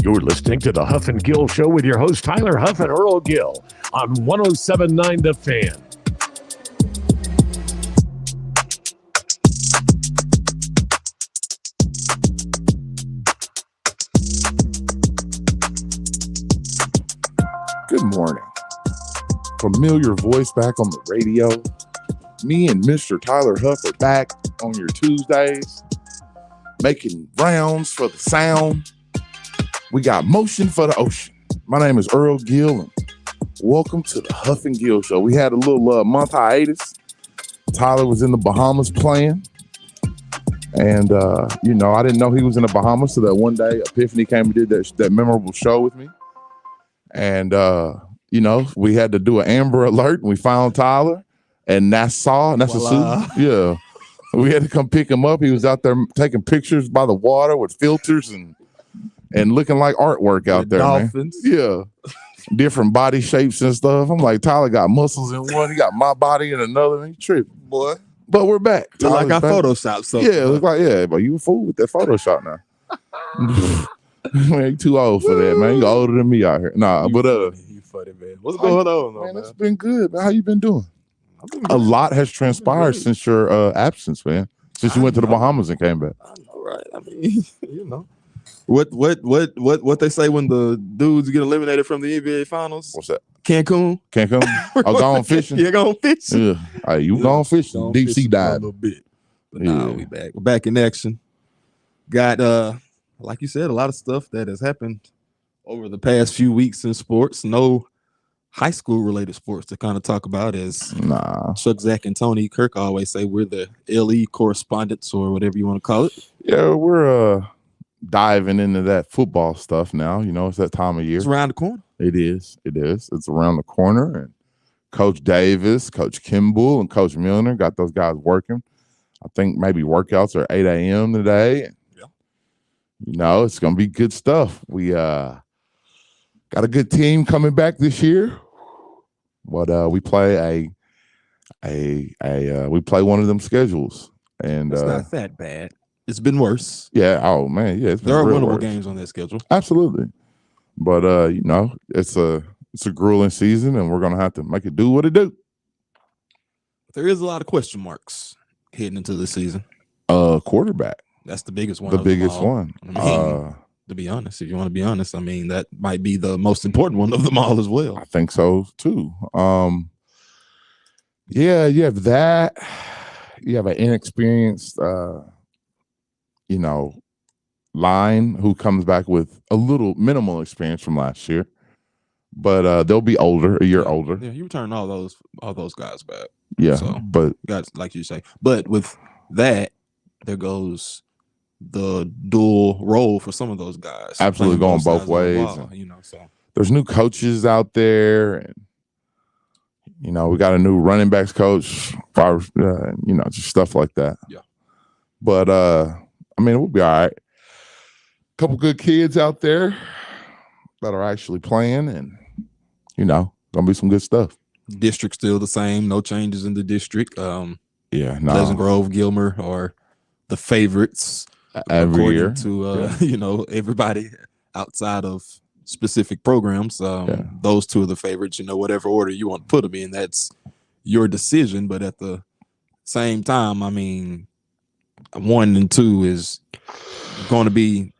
You're listening to the Huff and Gill Show with your host Tyler Huff and Earl Gill on 107.9 The Fan. Good morning. Familiar voice back on the radio. Me and Mr. Tyler Huff are back on your Tuesdays, making rounds for the sound. We got motion for the ocean. My name is Earl Gill, and welcome to the Huff and Gill Show. We had a little month hiatus. Tyler was in the Bahamas playing, and I didn't know he was in the Bahamas. So that one day, Epiphany came and did that memorable show with me, and we had to do an Amber Alert, and we found Tyler in Nassau. Yeah. We had to come pick him up. He was out there taking pictures by the water with filters and looking like artwork out there, dolphins. Man. Yeah. Different body shapes and stuff. I'm like, Tyler got muscles in one. He got my body in another. He tripping, boy. But we're back. Look like I photoshopped something. Yeah, look like, but you a fool with that Photoshop now. Man, you too old for that, man. You older than me out here. Nah, you funny, man. What's going on, man? It's been good, man. How you been doing? A lot has transpired since your absence, man. Since you went to the Bahamas and came back. I know, right? I mean, what they say when the dudes get eliminated from the NBA Finals? What's that? Cancun. Oh, gone fishing. Yeah, gone fishing. Yeah, gone fishing. Deep sea dive. A little bit. But we back. We're back in action. Got like you said, a lot of stuff that has happened over the past few weeks in sports. No high school related sports to kind of talk about, as Chuck, Zach, and Tony Kirk always say, we're the LE correspondents, or whatever you want to call it. Yeah, we're diving into that football stuff now. It's that time of year. It's around the corner. It is. It's around the corner. And Coach Davis, Coach Kimball, and Coach Milner got those guys working. I think maybe workouts are 8 a.m. today. Yeah. It's going to be good stuff. We got a good team coming back this year, but we play we play one of them schedules, and it's not that bad. It's been worse. Yeah. Oh man. Yeah. There are winnable games on that schedule. Absolutely, but it's a grueling season, and we're gonna have to make it do what it do. There is a lot of question marks heading into the season. Quarterback. That's the biggest one. The biggest one. To be honest, if you want to be honest, I mean, that might be the most important one of them all as well. I think so too. You have that. You have an inexperienced, line who comes back with a little minimal experience from last year, but they'll be older, a year older. Yeah, you return all those guys back. Yeah, so, but guys, like you say, but with that, there goes the dual role for some of those guys. Absolutely, going both ways. So there's new coaches out there, and we got a new running backs coach, just stuff like that. Yeah. But we'll be all right. Couple good kids out there that are actually playing, and gonna be some good stuff. District still the same, no changes in the district. Pleasant Grove, Gilmer are the favorites every year to everybody outside of specific programs. Those two are the favorites. Whatever order you want to put them in, that's your decision. But at the same time, I mean, 1 and 2 is going to be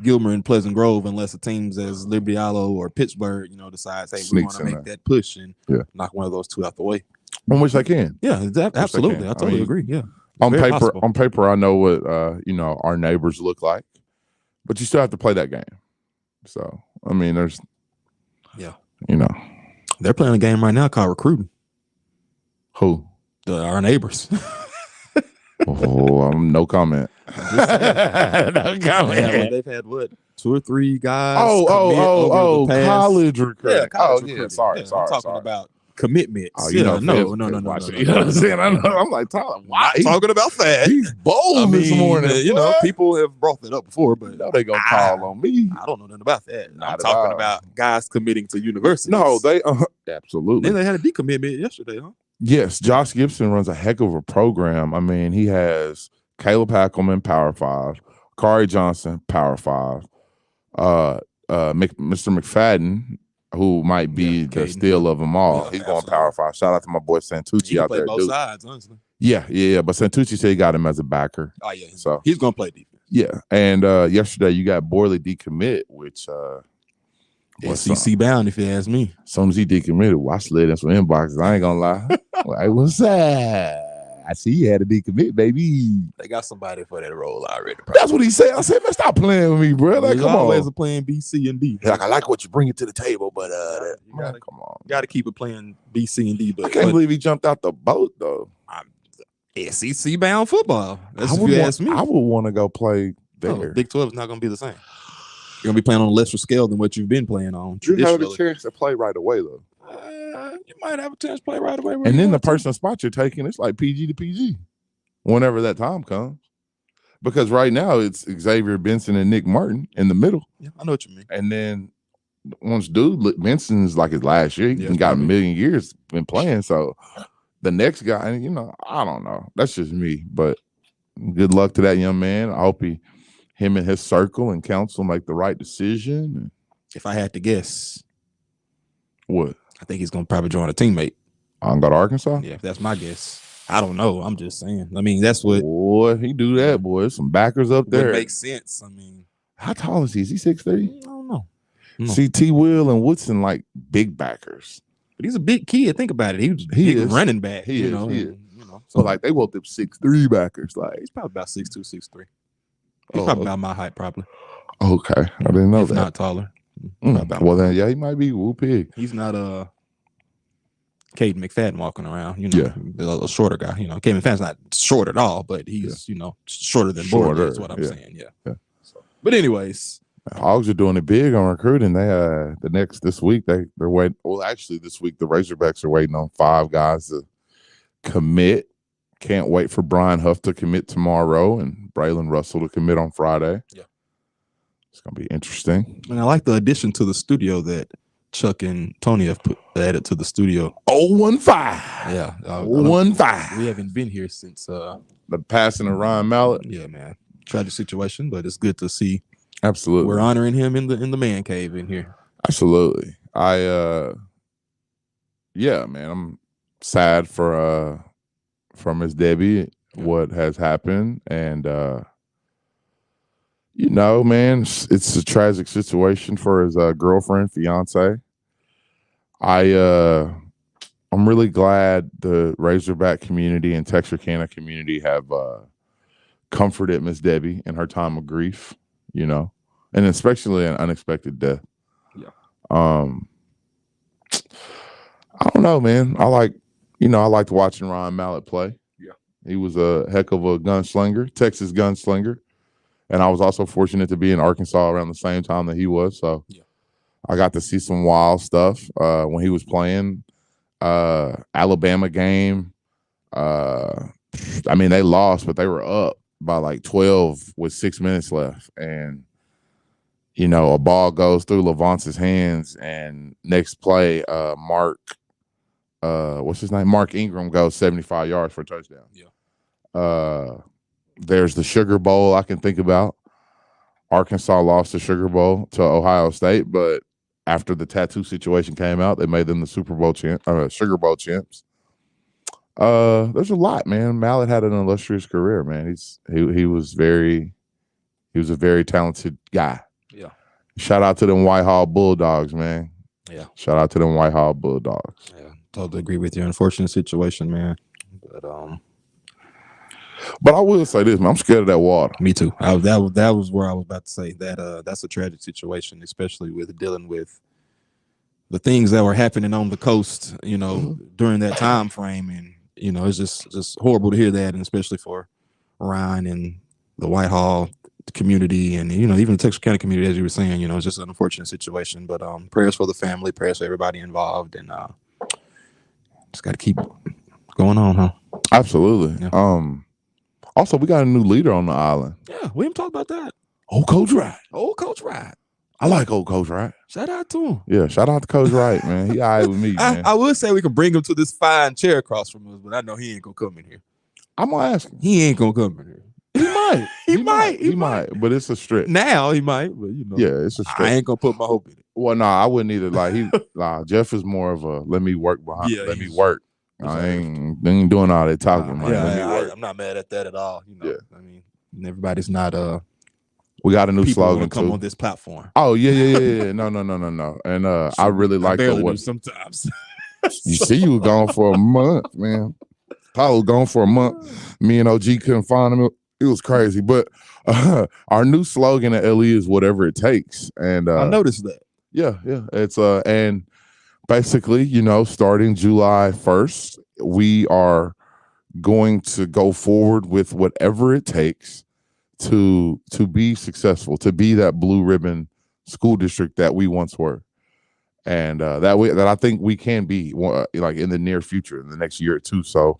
Gilmer and Pleasant Grove, unless a teams as Liberty Aloe or Pittsburgh decides, hey, we want to make that push and knock one of those two out the way. On which they can. Yeah, absolutely. I totally agree. Yeah. On paper, I know what our neighbors look like, but you still have to play that game. So I mean, there's they're playing a game right now called recruiting. Who? Our neighbors. No comment. No comment. They've had 2 or 3 guys. College recruiting. Yeah, college recruiting. Yeah, sorry. I'm talking about commitments. Oh, no. You know what I'm saying? I'm like, Tyler, why? Talking about that. He's bold this morning. People have brought that up before, but they're gonna call on me. I don't know nothing about that. I'm talking about guys committing to universities. No, they absolutely. Then they had a decommitment yesterday, huh? Yes, Josh Gibson runs a heck of a program. I mean, he has Caleb Hackelman, Power 5, Kari Johnson, Power 5, Mr. McFadden, who might be the steal of them all. Yeah, he's going Power 5. Shout out to my boy Santucci he out play there. both sides, honestly. Yeah. But Santucci said he got him as a backer. Oh yeah, so he's gonna play defense. Yeah, and yesterday you got Borley decommit, which SEC bound, if you ask me. As soon as he decommitted, I slid in some inboxes. I ain't gonna lie. Like, what's that? I see you had a decommit, baby. They got somebody for that role already. That's what he said. I said, man, stop playing with me, bro. Like, come always on. playing B, C, and D. Like, I like what you bring it to the table, but come on. You gotta keep it playing B, C, and D. But I can't believe he jumped out the boat though. SEC bound football. That's if you ask me. I would want to go play there. Big 12 is not gonna be the same. You're gonna be playing on a lesser scale than what you've been playing on. You have a chance to play right away though. You might have a chance to play right away. And then the personal spot you're taking, it's like PG to PG. Whenever that time comes. Because right now it's Xavier Benson and Nick Martin in the middle. Yeah, I know what you mean. And then once Benson's like his last year, he got a million years been playing. So the next guy, you know, I don't know. That's just me. But good luck to that young man. I hope him and his circle and council make the right decision. If I had to guess, what? I think he's gonna probably join a teammate. I'm going to Arkansas? Yeah, that's my guess. I don't know. I'm just saying. I mean, that's what. Boy, he do that, boy. There's some backers up there. It makes sense. I mean, how tall is he? Is he 6'3"? I don't know. See, T. Will and Woodson like big backers. But he's a big kid. Think about it. He was a big running back. He is. You know, so like they want them 6'3" backers. Like he's probably about 6'2", 6'3". He's probably about my height, probably. Okay, I didn't know that. Not taller. Well then, yeah, he might be Woo Pig. He's not Caden McFadden walking around, you know, a shorter guy. You know, Caden McFadden's not short at all, but he's, you know, shorter than Borley is what I'm saying. Yeah. So, but anyways. Hogs are doing it big on recruiting. They this week they're waiting. Well, actually this week the Razorbacks are waiting on 5 guys to commit. Can't wait for Brian Huff to commit tomorrow and Braylon Russell to commit on Friday. Yeah. It's gonna be interesting. And I like the addition to the studio that Chuck and Tony have added to the studio. 015. Yeah. 015. We haven't been here since the passing of Ryan Mallett. Yeah, man. Tragic situation, but it's good to see. Absolutely. We're honoring him in the man cave in here. Absolutely. Yeah, man. I'm sad for Miss Debbie, what has happened. And you know, man, it's a tragic situation for his girlfriend, fiance. I'm really glad the Razorback community and Texarkana community have comforted Miss Debbie in her time of grief, you know, and especially an unexpected death. Yeah. I don't know, man. I liked watching Ryan Mallett play. Yeah. He was a heck of a gunslinger, Texas gunslinger. And I was also fortunate to be in Arkansas around the same time that he was. So I got to see some wild stuff when he was playing. Alabama game. I mean, they lost, but they were up by like 12 with 6 minutes left. And, you know, a ball goes through Levance's hands. And next play, Mark Ingram goes 75 yards for a touchdown. Yeah. There's the Sugar Bowl I can think about. Arkansas lost the Sugar Bowl to Ohio State, but after the tattoo situation came out, they made them the Sugar Bowl champs. There's a lot, man. Mallett had an illustrious career, man. He was a very talented guy. Yeah. Shout out to them Whitehall Bulldogs, man. Yeah. Shout out to them Whitehall Bulldogs. Yeah, totally agree with you. Unfortunate situation, man. But I will say this, man. I'm scared of that water. Me too. That was where I was about to say that. That's a tragic situation, especially with dealing with the things that were happening on the coast, you know, during that time frame, and you know, it's just horrible to hear that, and especially for Ryan and the Whitehall community, and you know, even the Texarkana community, as you were saying, you know, it's just an unfortunate situation. But prayers for the family, prayers for everybody involved, and just got to keep going on, huh? Absolutely. Yeah. Also, we got a new leader on the island. Yeah, we didn't talk about that. Old Coach Wright. Old Coach Wright. I like old Coach Wright. Shout out to him. Yeah, shout out to Coach Wright, man. He all right with me, man. I would say we could bring him to this fine chair across from us, but I know he ain't gonna come in here. I'm gonna ask him. He ain't gonna come in here. He might. But it's a stretch. Now he might, but Yeah, it's a stretch. I ain't gonna put my hope in it. Well, no, I wouldn't either. Like Jeff is more of a let me work behind. Yeah, let me work. I ain't doing all that talking. I'm not mad at that at all. I mean, everybody's not we got a new people slogan come too. on this platform. Oh yeah. No. And I really like barely the do sometimes. You see, you were gone for a month, man. Tyler was gone for a month. Me and OG couldn't find him. It was crazy. But our new slogan at LE is whatever it takes. And I noticed that. Yeah. It's and basically, starting July 1st, we are going to go forward with whatever it takes to be successful, to be that blue ribbon school district that we once were. And that I think we can be like in the near future, in the next year or two. So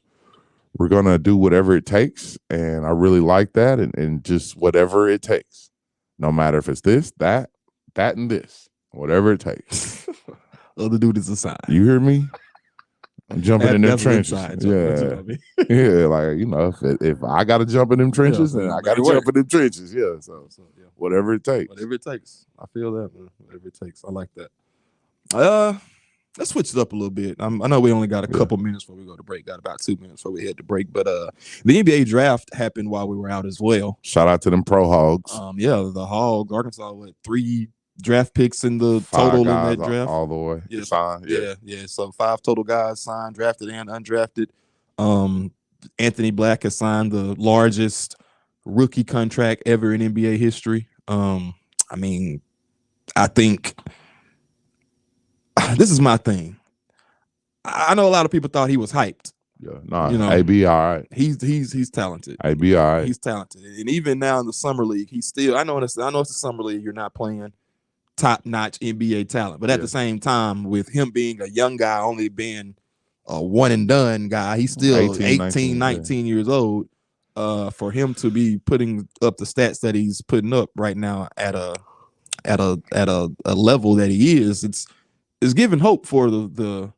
we're going to do whatever it takes. And I really like that. And just whatever it takes, no matter if it's this, that, and this, whatever it takes. Other dude is a sign. You hear me? I'm jumping in them trenches. Yeah, like if I got to jump in them trenches, then I got to jump in them trenches. Yeah, so whatever it takes. Whatever it takes. I feel that, man. Whatever it takes. I like that. Let's switch it up a little bit. I know we only got a couple minutes before we go to break. Got about 2 minutes before we head to break. But the NBA draft happened while we were out as well. Shout out to them Pro Hogs. The Hog, Arkansas, 3 draft picks in the total in that draft. All the way. Yeah, signed. Yeah. So 5 total guys signed, drafted and undrafted. Anthony Black has signed the largest rookie contract ever in NBA history. I think this is my thing. I know a lot of people thought he was hyped. Yeah, AB all right. He's talented. AB all right. He's talented, and even now in the summer league, he's still. I know it's the summer league. You're not playing top-notch NBA talent, but at the same time, with him being a young guy, only being a one and done guy, he's still 18, 19 years old. For him to be putting up the stats that he's putting up right now at a level that he is, it's giving hope for the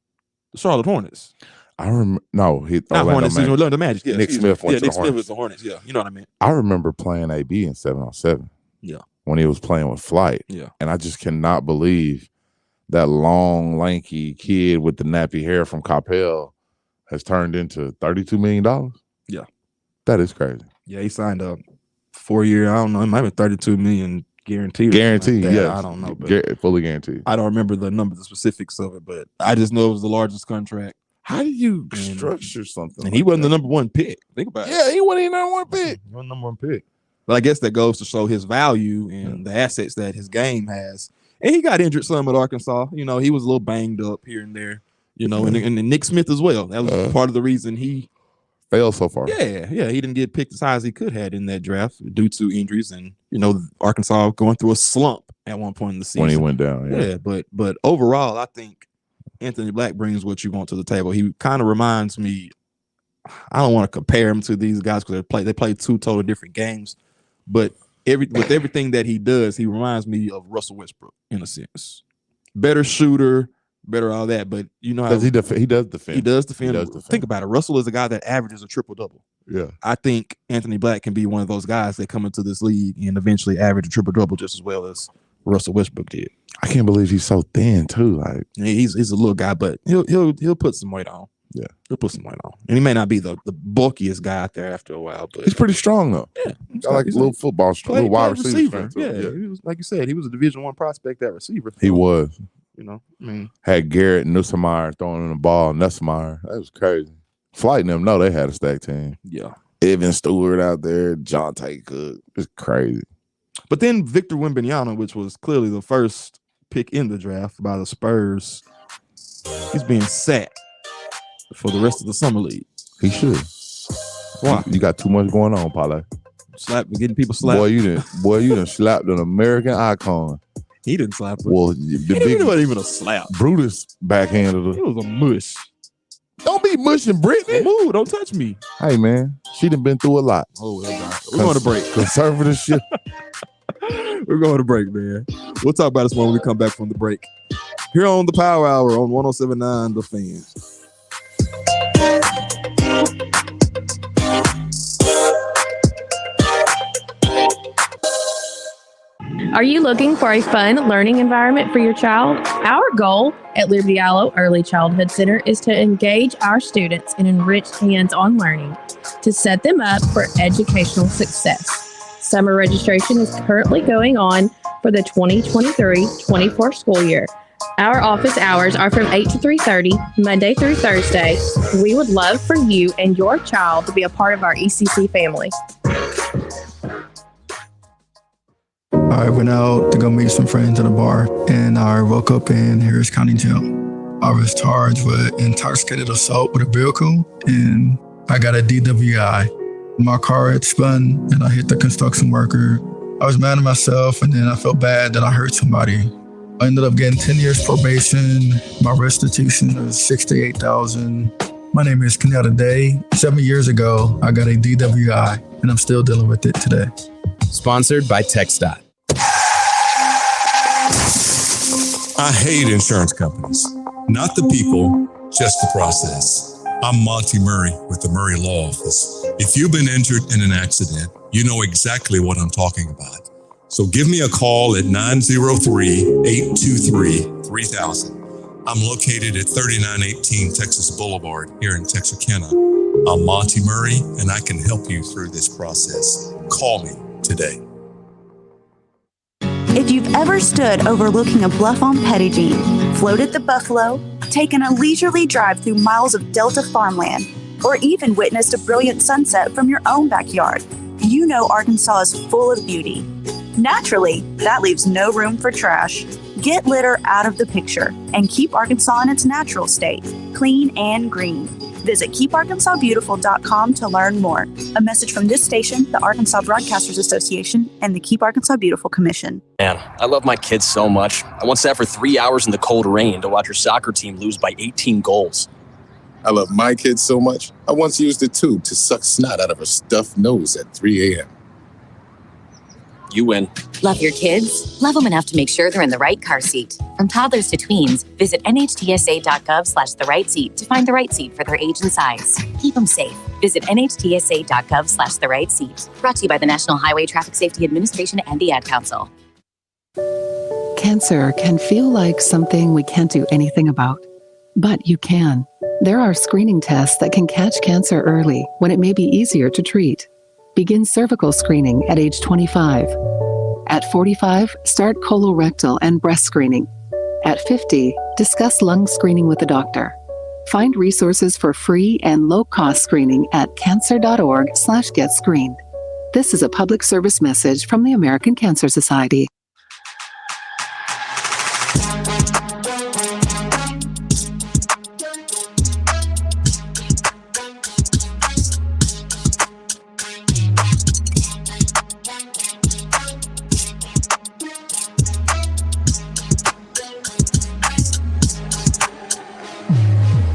Charlotte Hornets. I remember Hornets. The Magic. Yeah, Nick Smith went to Nick the Smith was the Hornets. Yeah, you know what I mean. I remember playing AB in 7-on-7. Yeah, when he was playing with Flight. Yeah, and I just cannot believe that long, lanky kid with the nappy hair from Coppell has turned into $32 million. Yeah, that is crazy. Yeah, he signed a 4-year. I don't know. It might be 32 million guaranteed. Guaranteed. Like yeah, I don't know. But fully guaranteed. I don't remember the specifics of it, but I just know it was the largest contract. How do you structure something? And he wasn't the number 1 pick. Think about it. Yeah, he wasn't even number 1 pick. He wasn't number 1 pick. But I guess that goes to show his value and the assets that his game has. And he got injured some at Arkansas. He was a little banged up here and there. And Nick Smith as well. That was part of the reason he failed so far. Yeah. He didn't get picked as high as he could have in that draft due to injuries and Arkansas going through a slump at one point in the season when he went down. Yeah, but overall, I think Anthony Black brings what you want to the table. He kind of reminds me. I don't want to compare him to these guys because they play 2 totally different games, but with everything that he does, he reminds me of Russell Westbrook in a sense. Better shooter, better all that, but how he does defend. He does defend. Think about it. Russell is a guy that averages a triple-double. Yeah. I think Anthony Black can be one of those guys that come into this league and eventually average a triple-double just as well as Russell Westbrook did. I can't believe he's so thin too. Like he's a little guy, but he'll put some weight on. Yeah, he'll put some weight on, and he may not be the bulkiest guy out there after a while, but he's pretty strong though. Yeah, got like a little football, little wide receiver. Yeah, he was, like you said, he was a Division I prospect at receiver. He was. Had Garrett Nussmeier throwing in the ball. Nussmeier, that was crazy. Flight and them, no, they had a stack team. Yeah, Evan Stewart out there, John Tate Cook, it's crazy. But then Victor Wembanyama, which was clearly the first pick in the draft by the Spurs, he's being sat for the rest of the summer league. He should. Why? You got too much going on, Parlay. Getting people slapped. Boy, you done slapped an American icon. He didn't slap her. Well, it wasn't even a slap. Brutus backhanded her. It was a mush. Don't be mushing Brittany. Move, don't touch me. Hey, man, she done been through a lot. Oh, we're going to break. Conservatorship. We're going to break, man. We'll talk about this when we come back from the break. Here on the Power Hour on 107.9 The Fan. Are you looking for a fun learning environment for your child? Our goal at Liberty Aloe Early Childhood Center is to engage our students in enriched hands-on learning to set them up for educational success. Summer registration is currently going on for the 2023-24 school year. Our office hours are from 8 to 3:30, Monday through Thursday. We would love for you and your child to be a part of our ECC family. I went out to go meet some friends at a bar, and I woke up in Harris County Jail. I was charged with intoxicated assault with a vehicle, and I got a DWI. My car had spun, and I hit the construction worker. I was mad at myself, and then I felt bad that I hurt somebody. I ended up getting 10 years probation. My restitution is $68,000. My name is Kenyatta Day. 7 years ago, I got a DWI, and I'm still dealing with it today. Sponsored by TxDOT. I hate insurance companies. Not the people, just the process. I'm Monty Murray with the Murray Law Office. If you've been injured in an accident, you know exactly what I'm talking about. So give me a call at 903-823-3000. I'm located at 3918 Texas Boulevard here in Texarkana. I'm Monty Murray, and I can help you through this process. Call me today. If you've ever stood overlooking a bluff on Pettigene, floated the Buffalo, taken a leisurely drive through miles of Delta farmland, or even witnessed a brilliant sunset from your own backyard, you know Arkansas is full of beauty. Naturally, that leaves no room for trash. Get litter out of the picture and keep Arkansas in its natural state, clean and green. Visit keeparkansasbeautiful.com to learn more. A message from this station, the Arkansas Broadcasters Association, and the Keep Arkansas Beautiful Commission. Man, I love my kids so much. I once sat for 3 hours in the cold rain to watch your soccer team lose by 18 goals. I love my kids so much, I once used a tube to suck snot out of a stuffed nose at 3 a.m. You win. Love your kids? Love them enough to make sure they're in the right car seat. From toddlers to tweens, visit nhtsa.gov/the right seat to find the right seat for their age and size. Keep them safe. Visit nhtsa.gov/the right seat. Brought to you by the National Highway Traffic Safety Administration and the Ad Council. Cancer can feel like something we can't do anything about, but you can. There are screening tests that can catch cancer early when it may be easier to treat. Begin cervical screening at age 25. At 45, start colorectal and breast screening. At 50, discuss lung screening with a doctor. Find resources for free and low-cost screening at cancer.org/getscreened. This is a public service message from the American Cancer Society.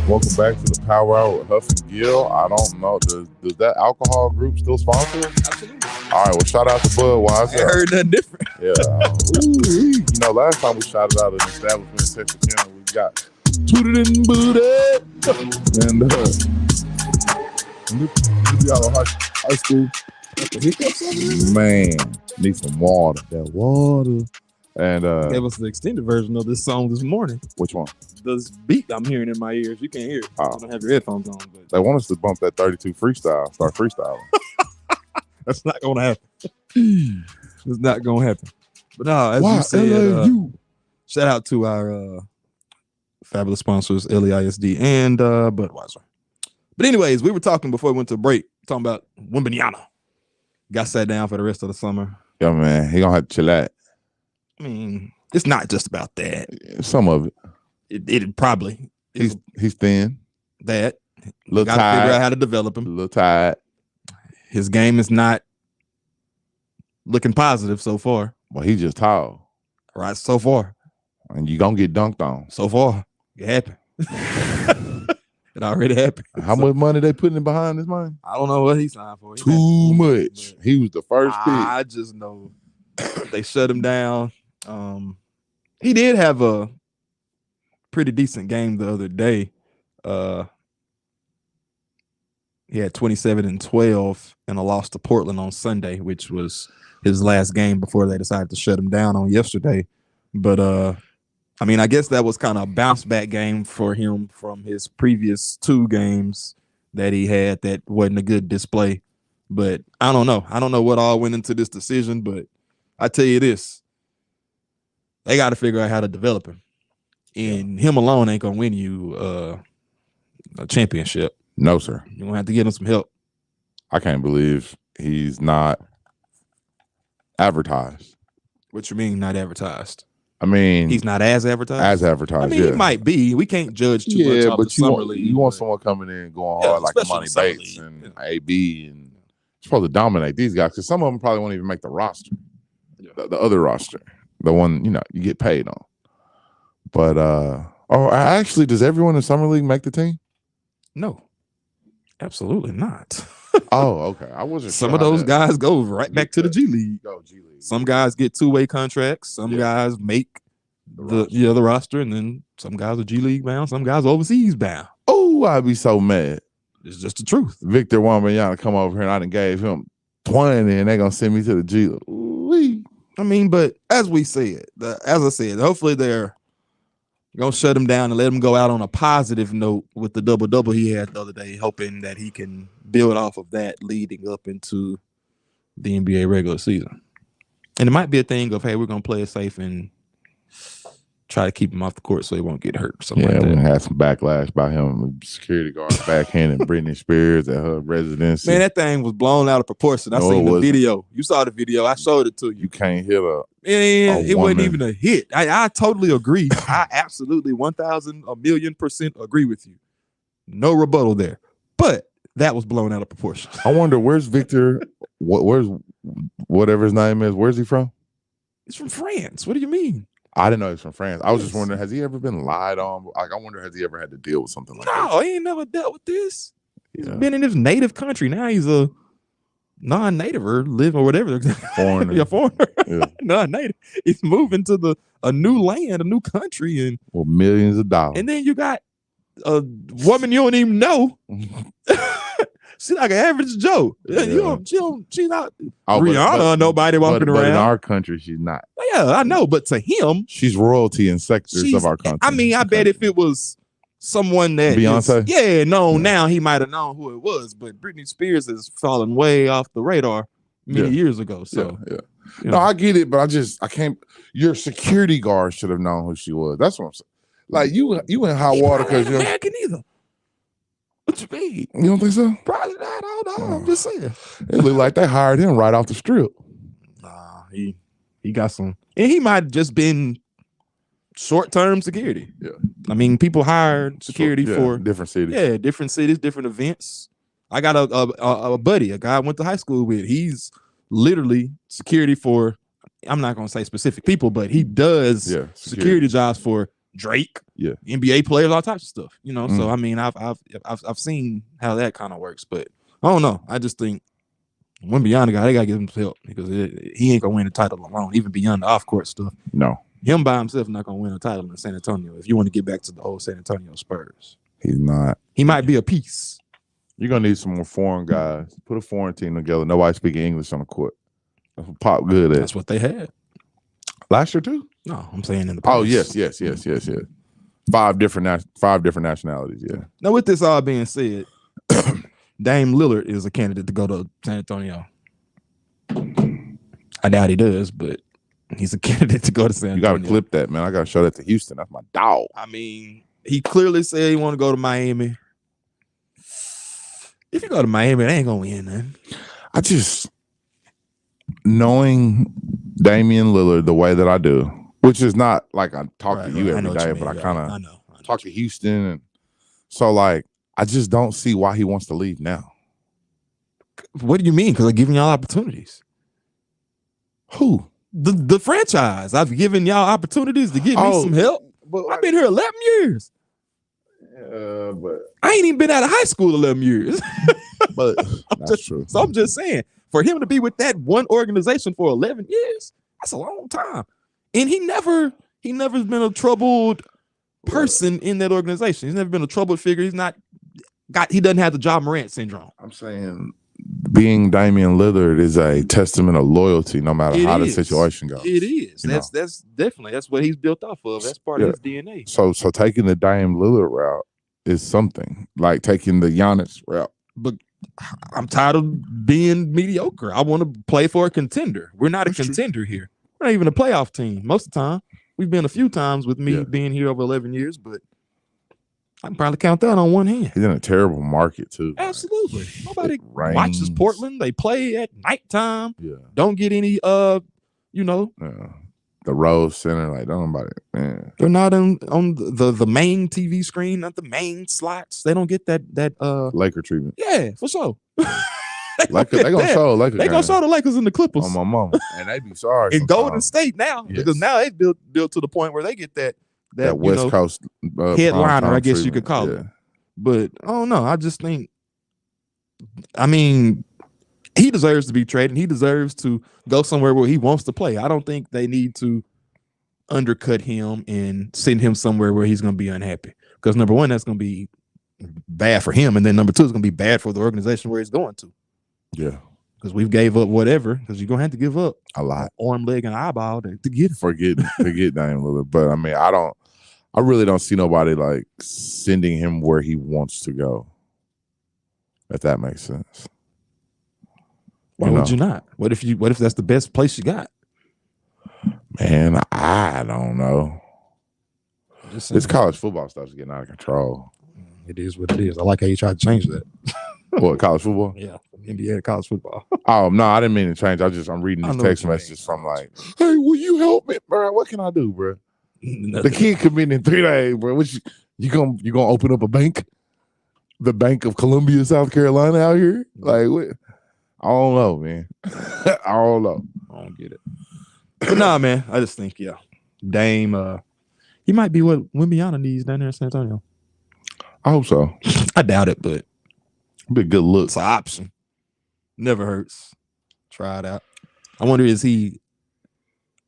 Welcome back to the Power Hour with Huff and Gill. I don't know, does that alcohol group still sponsor us? Absolutely. All right, well, shout out to Budweiser. I heard nothing different. Yeah. You know, last time we shouted out an establishment in Texarkana, we got Tooted and Booted. And Liberty Aloe High School. Man, need some water. That water. And Gave us the extended version of this song this morning. Which one? This beat I'm hearing in my ears. You can't hear it. I don't have your headphones on. But They want us to bump that 32 freestyle, start freestyling. that's not gonna happen. It's not gonna happen. But no, as you said, shout out to our fabulous sponsors, LEISD and Budweiser. But anyways, we were talking before we went to break, talking about Wembanyama. Got sat down for the rest of the summer. Yeah, man, he gonna have to chill out. I mean, it's not just about that. Some of it. It probably he's thin. That little got to tired. figure out how to develop him. A little tired. His game is not looking positive so far. Well, he's just tall. Right, so far. And you gonna get dunked on. So far. It happened. It already happened. How much money they putting in behind this man? I don't know what he signed for. Too much. He was the first pick. I just know they shut him down. He did have a pretty decent game the other day. He had 27 and 12 and a loss to Portland on Sunday, which was his last game before they decided to shut him down on yesterday. But I mean, I guess that was kind of a bounce back game for him from his previous 2 games that he had that wasn't a good display. But I don't know. I don't know what all went into this decision, but I tell you this, they got to figure out how to develop him. And him alone ain't going to win you a championship. No, sir. You're going to have to get him some help. I can't believe he's not advertised. What you mean not advertised? I mean, he's not as advertised. As advertised. I mean, he might be. We can't judge too much off the summer league. You want someone coming in and going hard like Monty Bates and AB and supposed to dominate these guys because some of them probably won't even make the roster, the other roster, the one you get paid on. But actually, does everyone in summer league make the team? No, absolutely not. Oh, okay. I wasn't. Some of those guys go right back to the G League. Some guys get 2-way contracts. Some guys make the roster, and then some guys are G League bound. Some guys overseas bound. Oh, I'd be so mad. It's just the truth. Victor Wembanyama come over here, and I done gave him 20, and they're gonna send me to the G League. I mean, but as we said, as I said, hopefully they're gonna shut him down and let him go out on a positive note with the double he had the other day, hoping that he can build off of that leading up into the NBA regular season. And it might be a thing of, hey, we're gonna play it safe and try to keep him off the court so he won't get hurt. Yeah, we're gonna have some backlash by him. Security guard backhanding Britney Spears at her residence. Man, that thing was blown out of proportion. I seen the video. You saw the video. I showed it to you. You can't hit a it wasn't even a hit. I totally agree. I absolutely 1,000,000,000% agree with you. No rebuttal there. But that was blown out of proportion. I wonder where's Victor? Where's whatever his name is? Where's he from? He's from France. What do you mean? I didn't know he's from France. I was just wondering, has he ever been lied on? Like, I wonder, has he ever had to deal with something like that? No, he ain't never dealt with this. He's been in his native country. Now he's a non-native or live or whatever. Foreigner. Yeah, foreigner. Yeah. Non-native. He's moving to a new land, a new country, and millions of dollars. And then you got a woman you don't even know. She's like an average Joe. Yeah. She's not Rihanna or nobody walking around. But in our country, she's not. Yeah, I know. But to him, she's royalty in sectors of our country. I mean, I bet if it was someone that Beyonce, now he might have known who it was. But Britney Spears has fallen way off the radar many years ago. So no, I get it, but I can't. Your security guard should have known who she was. That's what I'm saying. Like you in hot water because you're American either. What you mean? You don't think so? Probably not. I don't know. I'm just saying. It looked like they hired him right off the strip. Nah, he got some, and he might have just been short-term security. Yeah, I mean, people hired security for different cities. Yeah, different cities, different events. I got a buddy, a guy I went to high school with. He's literally security for. I'm not gonna say specific people, but he does security jobs for Drake, NBA players, all types of stuff. So I mean, I've seen how that kind of works, but I don't know. I just think when beyond the guy, they gotta give him some help because he ain't gonna win the title alone, even beyond the off court stuff. No, him by himself not gonna win a title in San Antonio. If you want to get back to the old San Antonio Spurs, he's not. He might be a piece. You're gonna need some more foreign guys. Put a foreign team together. Nobody speaking English on the court. That's what Pop good at. That's what they had last year too. No, I'm saying in the past. Oh yes. 5 different nationalities. Yeah. Now, with this all being said, Dame Lillard is a candidate to go to San Antonio. I doubt he does, but he's a candidate to go to San Antonio. You got to clip that, man. I got to show that to Houston. That's my dog. I mean, he clearly said he want to go to Miami. If you go to Miami, they ain't gonna win, man. I just knowing Damian Lillard the way that I do. Which is not like I talk to you every day, but I kind of talk to Houston. And so, like, I just don't see why he wants to leave now. What do you mean? Because I'm giving y'all opportunities. Who? The franchise. I've given y'all opportunities to get me some help. But I've been here 11 years. But I ain't even been out of high school 11 years. But that's true. So I'm just saying, for him to be with that one organization for 11 years, that's a long time. And he never's been a troubled person in that organization. He's never been a troubled figure. He doesn't have the Ja Morant syndrome. I'm saying being Damian Lillard is a testament of loyalty, no matter how the situation goes. It is. That's definitely that's what he's built off of. That's part of his DNA. So taking the Dame Lillard route is something like taking the Giannis route. But I'm tired of being mediocre. I want to play for a contender. We're not a contender here. We're not even a playoff team most of the time. We've been a few times with me being here over 11 years, but I can probably count that on one hand. He's in a terrible market too. Absolutely. Nobody watches Portland. They play at nighttime. Yeah. Don't get any the Rose Center, like don't nobody, man. They're not on the main TV screen, not the main slots. They don't get that Laker treatment. Yeah, for sure. They gonna show Lakers. They gonna show the Lakers and the Clippers. On my mama. And they be sorry. In Golden State now. Yes. Because now they built to the point where they get that West Coast headliner, I guess you could call it. But I don't know. I just think, I mean, he deserves to be traded. He deserves to go somewhere where he wants to play. I don't think they need to undercut him and send him somewhere where he's going to be unhappy. Because number one, that's going to be bad for him, and then number two, it's going to be bad for the organization where he's going to. Yeah. Because we've gave up whatever. Because you're going to have to give up a lot, arm, leg, and eyeball to get it. to get Dame Lillard. But I mean, I really don't see nobody like sending him where he wants to go. If that makes sense. Why would you not? What if that's the best place you got? Man, I don't know. This college football stuff's getting out of control. It is what it is. I like how you tried to change that. What, college football? Yeah, NBA to college football. Oh no, I didn't mean to change. I'm reading these text messages from like, hey, will you help me, bro? What can I do, bro? The kid committed in 3 days, bro. What you gonna open up a bank? The Bank of Columbia, South Carolina, out here? Like what? I don't know, man. I don't know. I don't get it. But nah, man. I just think, Dame, he might be what Wembanyama needs down there in San Antonio. I hope so. I doubt it, but be a good look. It's an option. Never hurts. Try it out. I wonder, is he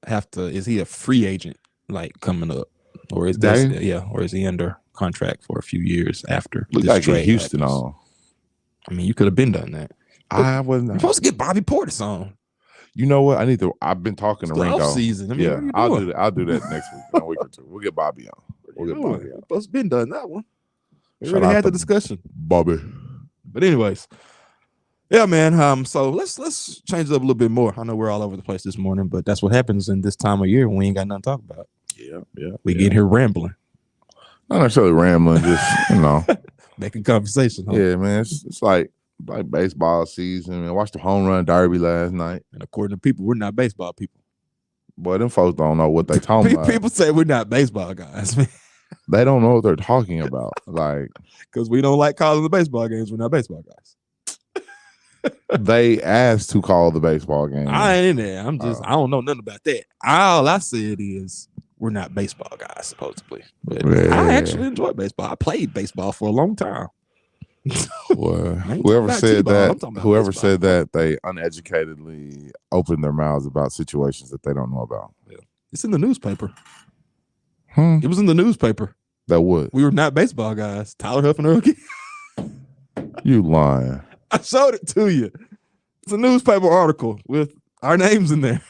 a free agent like coming up? Or is or is he under contract for a few years after Look this like trade Houston happens? on. I mean, you could have been done that. I wasn't You're supposed to get Bobby Portis on. You know what? I've been talking to Ringo. Season. I mean, I'll do that next week, in a week or two. We'll get Bobby on. Supposed to been done that one. We already had the discussion. Bobby. But anyways, yeah, man. So let's change it up a little bit more. I know we're all over the place this morning, but that's what happens in this time of year when we ain't got nothing to talk about. We get here rambling. Not necessarily rambling, just making conversation. Huh? Yeah, man. It's like baseball season. Man, watched the home run derby last night. And according to people, we're not baseball people. Boy, them folks don't know what they talking about. People say we're not baseball guys, man. They don't know what they're talking about. Like, because we don't like calling the baseball games. We're not baseball guys. They asked to call the baseball game. I ain't in there. I don't know nothing about that. All I said is we're not baseball guys, supposedly. But I actually enjoy baseball. I played baseball for a long time. Well, whoever said that, they uneducatedly opened their mouths about situations that they don't know about. Yeah. It's in the newspaper. It was in the newspaper. That would. We were not baseball guys. Tyler Huff and Earl Gill. You lying. I showed it to you. It's a newspaper article with our names in there.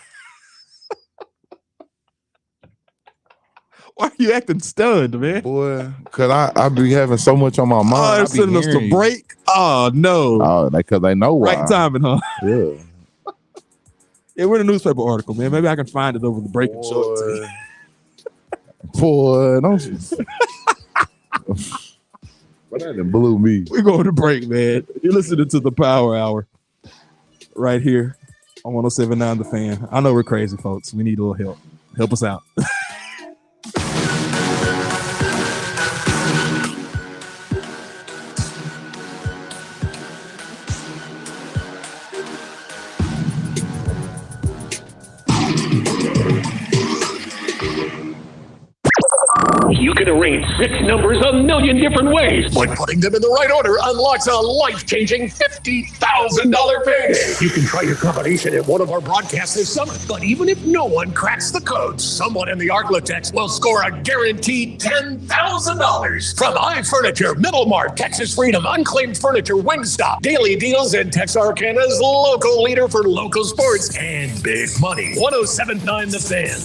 Why are you acting stunned, man? Boy, because I be having so much on my mind. Oh, they're sending us to break? Oh, no. Oh, because they know why. Right timing, huh? Yeah. Yeah, we're in a newspaper article, man. Maybe I can find it over the break and show it to you. Boy, don't you? But that done blew me. We're going to break, man. You're listening to the Power Hour right here on 107.9 The Fan. I know we're crazy, folks. We need a little help. Help us out. You can arrange 6 numbers a million different ways, but putting them in the right order unlocks a life-changing $50,000 payday. You can try your combination at one of our broadcasts this summer, but even if no one cracks the code, someone in the Arklatex will score a guaranteed $10,000 from iFurniture, Middle Mart, Texas Freedom, Unclaimed Furniture, Wingstop, Daily Deals, and Texarkana's local leader for local sports and big money. 107.9 The Fan.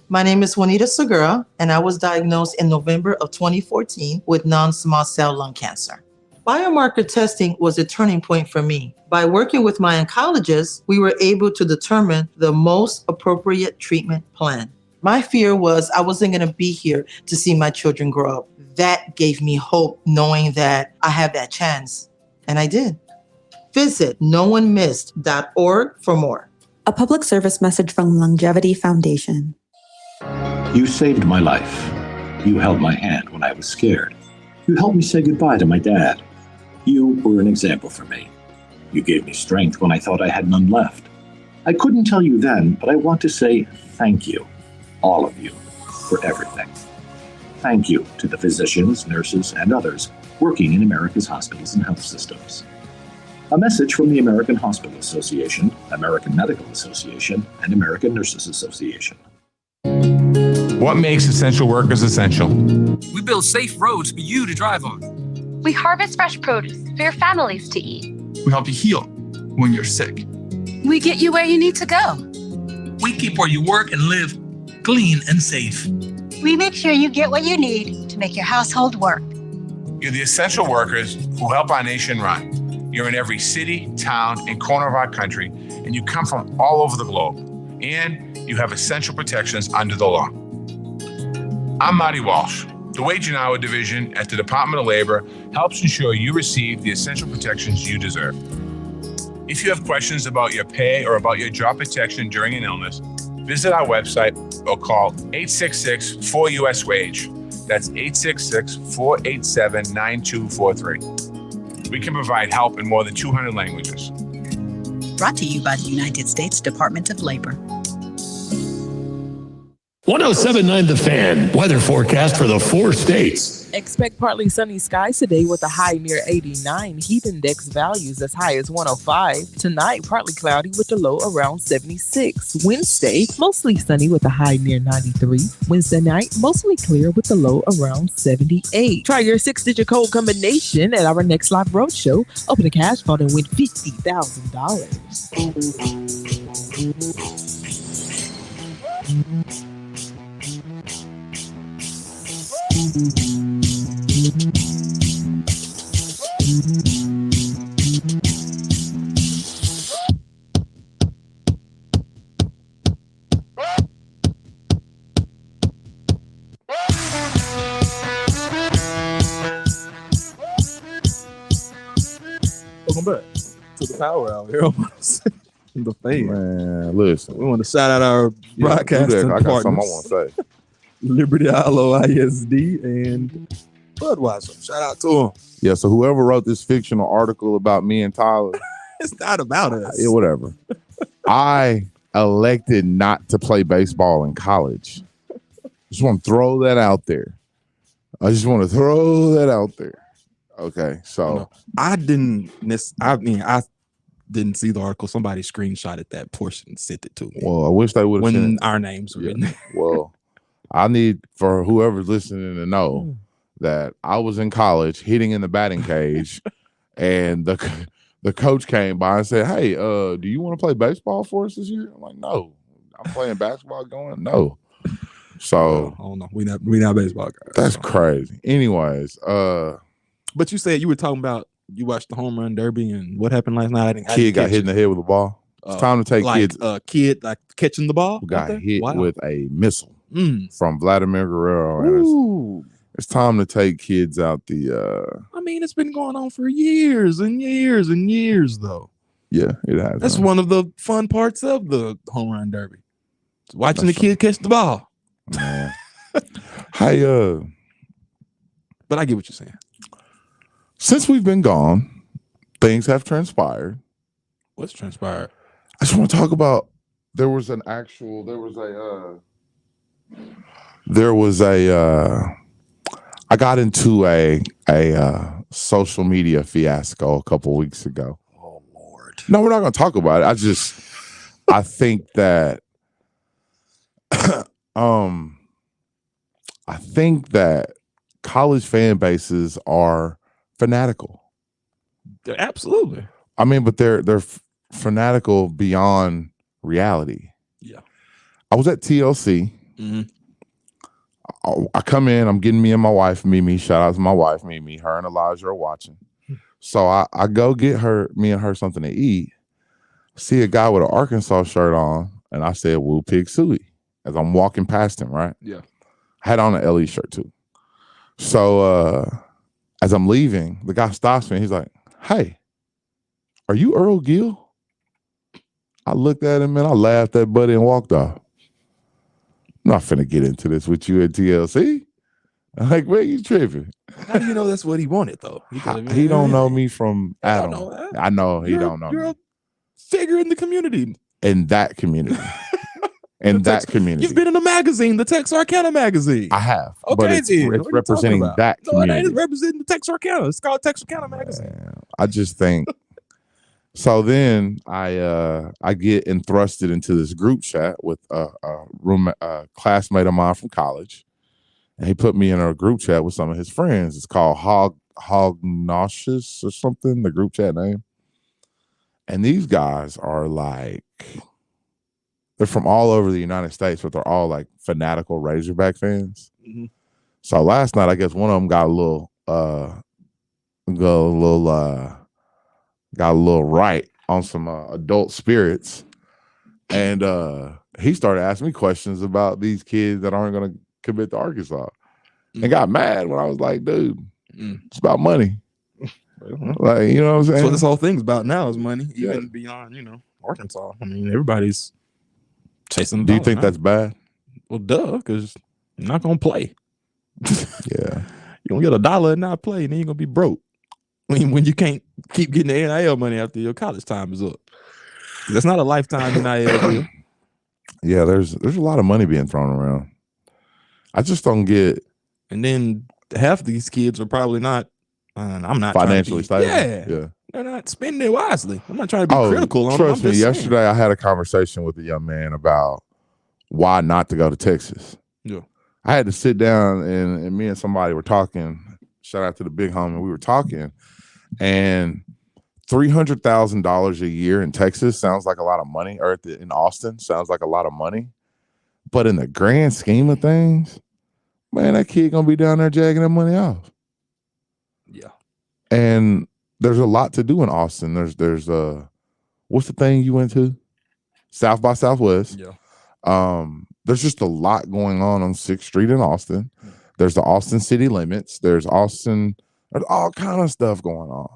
My name is Juanita Segura, and I was diagnosed in November of 2014 with non-small cell lung cancer. Biomarker testing was a turning point for me. By working with my oncologist, we were able to determine the most appropriate treatment plan. My fear was I wasn't going to be here to see my children grow up. That gave me hope, knowing that I have that chance. And I did. Visit noonemissed.org for more. A public service message from Longevity Foundation. You saved my life. You held my hand when I was scared. You helped me say goodbye to my dad. You were an example for me. You gave me strength when I thought I had none left. I couldn't tell you then, but I want to say thank you, all of you, for everything. Thank you to the physicians, nurses, and others working in America's hospitals and health systems. A message from the American Hospital Association, American Medical Association, and American Nurses Association. What makes essential workers essential? We build safe roads for you to drive on. We harvest fresh produce for your families to eat. We help you heal when you're sick. We get you where you need to go. We keep where you work and live clean and safe. We make sure you get what you need to make your household work. You're the essential workers who help our nation run. You're in every city, town, and corner of our country, and you come from all over the globe. And you have essential protections under the law. I'm Marty Walsh. The Wage and Hour Division at the Department of Labor helps ensure you receive the essential protections you deserve. If you have questions about your pay or about your job protection during an illness, visit our website or call 866-4US-WAGE. That's 866-487-9243. We can provide help in more than 200 languages. Brought to you by the United States Department of Labor. 107.9 The Fan. Weather forecast for the 4 states. Expect partly sunny skies today with a high near 89. Heat index values as high as 105. Tonight, partly cloudy with a low around 76. Wednesday, mostly sunny with a high near 93. Wednesday night, mostly clear with a low around 78. Try your 6-digit code combination at our next live road show. Open a cash vault and win $50,000. Welcome back to the Power Hour here on The Fan. Man, listen. We want to shout out our broadcasting I got partners. something I want to say. Liberty Hollow ISD and Budweiser. Shout out to them. Yeah, so whoever wrote this fictional article about me and Tyler, It's not about us. yeah, whatever. I elected not to play baseball in college. Just want to throw that out there. Okay, so I didn't see the article. Somebody screenshotted that portion and sent it to me. Well, I wish they would have when our names were in there. Well, I need for whoever's listening to know that I was in college hitting in the batting cage, and the coach came by and said, "Hey, do you want to play baseball for us this year?" I'm like, "No, I'm playing basketball." Going, "No." So, oh no, we not baseball guys. That's crazy. Anyways, but you said you were talking about you watched the home run derby and what happened last night. Kid got hit in the head with a ball. It's time to take kids. Kid like catching the ball Got hit with a missile from Vladimir Guerrero. And it's time to take kids out the. I mean, it's been going on for years and years and years, though. Yeah, it has. That's one of the fun parts of the home run derby. It's watching the kid catch the ball. Man. Hey, but I get what you're saying. Since we've been gone, things have transpired. What's transpired? I just want to talk about. There was There was I got into a social media fiasco a couple weeks ago. Oh Lord. No, we're not going to talk about it. I think that college fan bases are fanatical. Absolutely. I mean, but they're fanatical beyond reality. Yeah. I was at TLC. Mm-hmm. I come in, I'm getting me and my wife, Mimi. Shout out to my wife, Mimi. Her and Elijah are watching. So I go get me and her something to eat. See a guy with an Arkansas shirt on, and I said, Woo Pig Suey, as I'm walking past him, right? Yeah. I had on an LE shirt too. So as I'm leaving, the guy stops me and he's like, hey, are you Earl Gill? I looked at him and I laughed at Buddy and walked off. I'm not finna get into this with you at TLC. I'm like, where you tripping? How do you know that's what he wanted though? He don't know me from Adam. I know he don't know You're me. a figure in the community. In that community. Community. You've been in a magazine, the Texarkana magazine. I have. Okay, but it's representing that community. No, it ain't representing the Texarkana. It's called Texarkana magazine. I just think so. Then I get entrusted into this group chat with a classmate of mine from college, and he put me in a group chat with some of his friends. It's called Hognoscious or something. The group chat name, and these guys are like, they're from all over the United States, but they're all like fanatical Razorback fans. Mm-hmm. So last night, I guess one of them got a little right on some adult spirits, and he started asking me questions about these kids that aren't going to commit to Arkansas, and got mad when I was like, "Dude, it's about money." Like, you know what I'm saying? That's what this whole thing's about now is money, even beyond Arkansas. I mean, everybody's chasing. Do you think that's bad? Well, duh, because you're not gonna play. Yeah, you're gonna get $1 and not play, and then you're gonna be broke. When you can't keep getting the NIL money after your college time is up. That's not a lifetime NIL deal. Yeah, there's a lot of money being thrown around. I just don't get. And then half these kids are probably not. I'm not financially stable. Yeah, they're not spending it wisely. I'm not trying to be critical on them. Trust me. Yesterday, I had a conversation with a young man about why not to go to Texas. Yeah, I had to sit down and me and somebody were talking. Shout out to the big homie. We were talking, and $300,000 a year in Texas sounds like a lot of money, or in Austin sounds like a lot of money. But in the grand scheme of things, man, that kid gonna be down there jacking that money off. Yeah. And there's a lot to do in Austin. There's what's the thing you went to? South by Southwest. Yeah. There's just a lot going on 6th Street in Austin. There's the Austin city limits. There's all kind of stuff going on.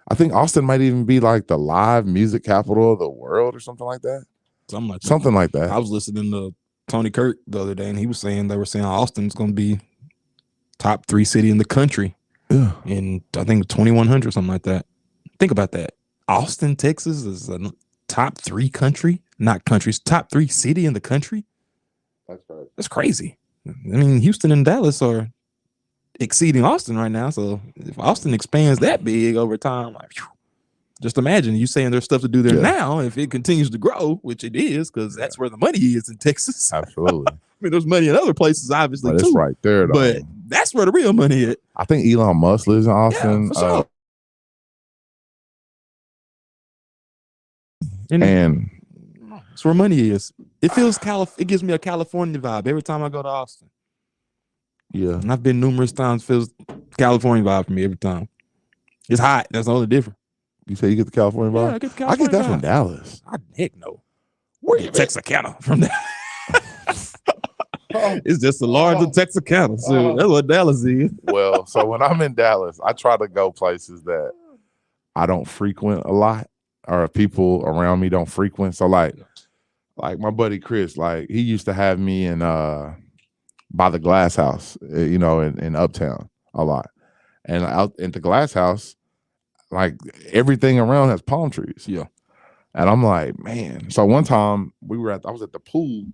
I think Austin might even be like the live music capital of the world or something like that. Something like that. I was listening to Tony Kurt the other day, and they were saying Austin's going to be top 3 city in the country. Yeah. In I think 2100, something like that. Think about that. Austin, Texas is a top 3 country, not countries, top 3 city in the country. That's crazy. I mean, Houston and Dallas are exceeding Austin right now. So if Austin expands that big over time, like, just imagine you saying there's stuff to do there now. If it continues to grow, which it is, because that's where the money is in Texas. Absolutely. I mean, there's money in other places, obviously, but too. It's right there, though. But that's where the real money is. I think Elon Musk lives in Austin. Yeah, for sure. And that's where money is. It feels it gives me a California vibe every time I go to Austin. Yeah. And I've been numerous times. Feels California vibe for me every time. It's hot. That's the only difference. You say you get the California vibe? Yeah, I get the California I get that vibe. from Dallas. Heck no. Where you Texarkana from that? It's just the larger Texarkana. So that's what Dallas is. Well, so when I'm in Dallas, I try to go places that I don't frequent a lot, or people around me don't frequent. So like my buddy Chris, like he used to have me in by the Glass House, in Uptown a lot. And out in the Glass House, like everything around has palm trees. Yeah. And I'm like, man. So one time I was at the pool,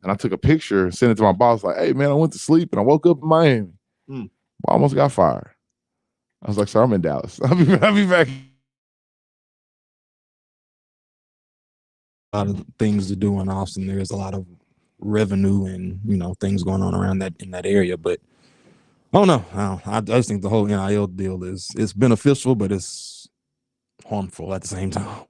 And I took a picture, sent it to my boss, like, hey, man, I went to sleep and I woke up in Miami. I almost got fired. I was like, sir, I'm in Dallas. I'll be back. A lot of things to do in Austin. There's a lot of revenue and, things going on around that in that area. But I don't know. I just think the whole NIL deal it's beneficial, but it's harmful at the same time.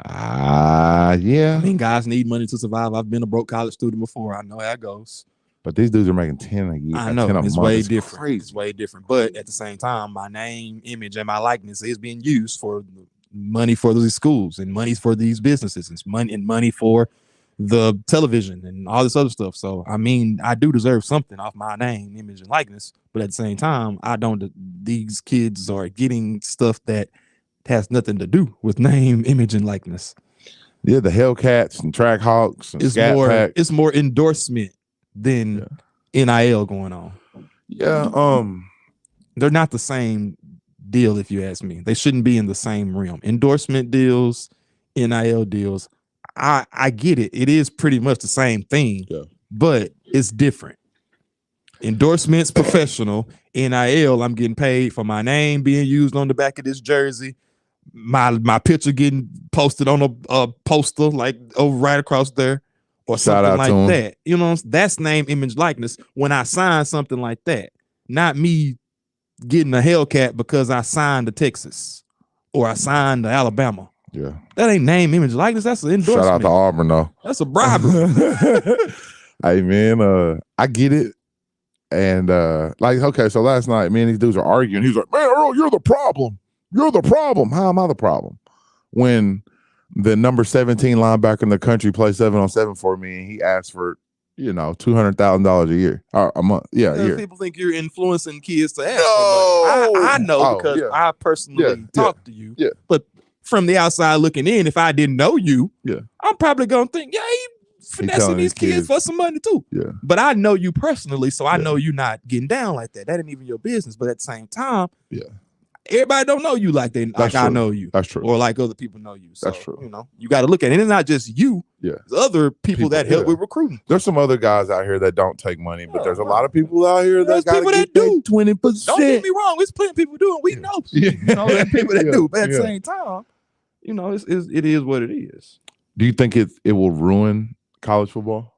Yeah. I mean, guys need money to survive. I've been a broke college student before. I know how it goes. But these dudes are making 10 a year. I know 10 a it's month. way It's different. crazy. It's way different. But at the same time, my name, image, and my likeness is being used for money for these schools and money for these businesses and money for the television and all this other stuff. So I mean, I do deserve something off my name, image, and likeness. But at the same time, I don't. These kids are getting stuff that has nothing to do with name, image, and likeness. Yeah, the Hellcats and Track Hawks and Scat Pack. It's more endorsement than NIL going on. Yeah, they're not the same deal, if you ask me. They shouldn't be in the same realm. Endorsement deals, NIL deals. I get it. It is pretty much the same thing, but it's different. Endorsements, professional. NIL, I'm getting paid for my name being used on the back of this jersey. My picture getting posted on a poster like over right across there or something like that. That's name, image, likeness. When I sign something like that, not me getting a Hellcat because I signed to Texas or I signed to Alabama. Yeah. That ain't name, image, likeness. That's an endorsement. Shout out to Auburn, though. That's a bribery. Hey, man, I get it. And, okay, so last night, me and these dudes are arguing. He's like, man, Earl, you're the problem. You're the problem. How am I the problem? When the number 17 linebacker in the country plays 7-on-7 for me, and he asked for, $200,000 a year or a month. Yeah, a year. People think you're influencing kids to ask for money. I know because I personally talked to you. Yeah. But from the outside looking in, if I didn't know you, I'm probably gonna think, he's finessing these kids for some money too. Yeah. But I know you personally, so I know you're not getting down like that. That ain't even your business. But at the same time, everybody don't know you like I know you. That's true. Or like other people know you. So, that's true. You got to look at it. And it's not just you. Yeah. There's other people that help with recruiting. There's some other guys out here that don't take money, but there's a lot of people out here There's that people that do 20%. Don't get me wrong. There's plenty of people doing. We know. There's people that do. But at the same time, it is what it is. Do you think it will ruin college football?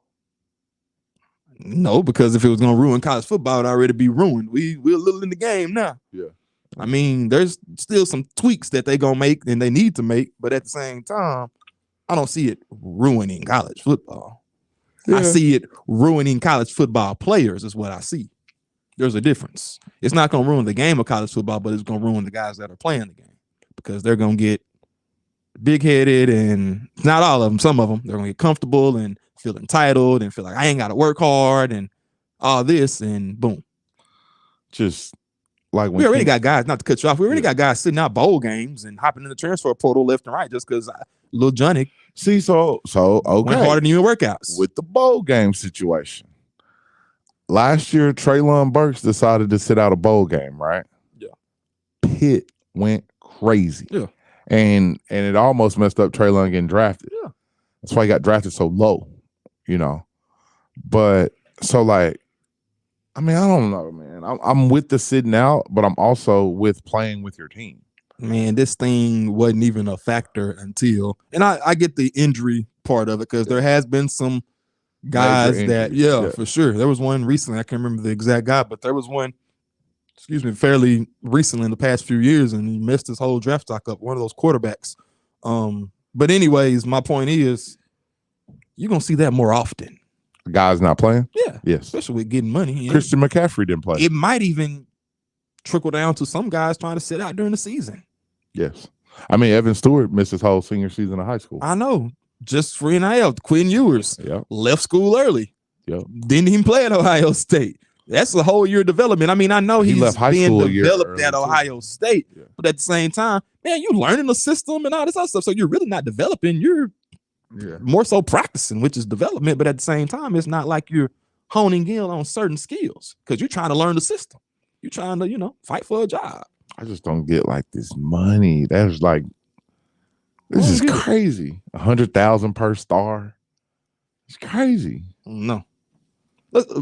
No, because if it was going to ruin college football, it'd already be ruined. We're a little in the game now. Yeah. I mean, there's still some tweaks that they're going to make and they need to make. But at the same time, I don't see it ruining college football. I see it ruining college football players is what I see. There's a difference. It's not going to ruin the game of college football, but it's going to ruin the guys that are playing the game because they're going to get big-headed and not all of them, some of them, they're going to get comfortable and feel entitled and feel like I ain't got to work hard and all this and boom. Just like when we already got guys, not to cut you off, we already got guys sitting out bowl games and hopping in the transfer portal left and right just because Lil Johnny okay. went harder than you in workouts. With the bowl game situation. Last year, Treylon Burks decided to sit out a bowl game, right? Yeah. Pitt went crazy. Yeah. And it almost messed up Treylon getting drafted. Yeah. That's why he got drafted so low, But so like, I mean, I don't know, man. I'm with the sitting out, but I'm also with playing with your team. Man, this thing wasn't even a factor until, and I get the injury part of it because there has been some guys that, for sure. There was one recently, I can't remember the exact guy, but there was one, fairly recently in the past few years, and he messed his whole draft stock up, one of those quarterbacks. But anyways, my point is, you're going to see that more often. Guys not playing? Yeah. Yes. Especially with getting money. Christian McCaffrey didn't play. It might even trickle down to some guys trying to sit out during the season. Yes. I mean, Evan Stewart missed his whole senior season of high school. I know. Just for NIL. Quinn Ewers left school early. Didn't even play at Ohio State. That's a whole year of development. I mean, I know he's left high being school developed at Ohio State, but at the same time, man, you learning the system and all this other stuff. So you're really not developing. You're more so practicing, which is development. But at the same time, it's not like you're honing in on certain skills because you're trying to learn the system. You're trying to, fight for a job. I just don't get like this money. That's like, this is crazy. 100,000 per star. It's crazy. No.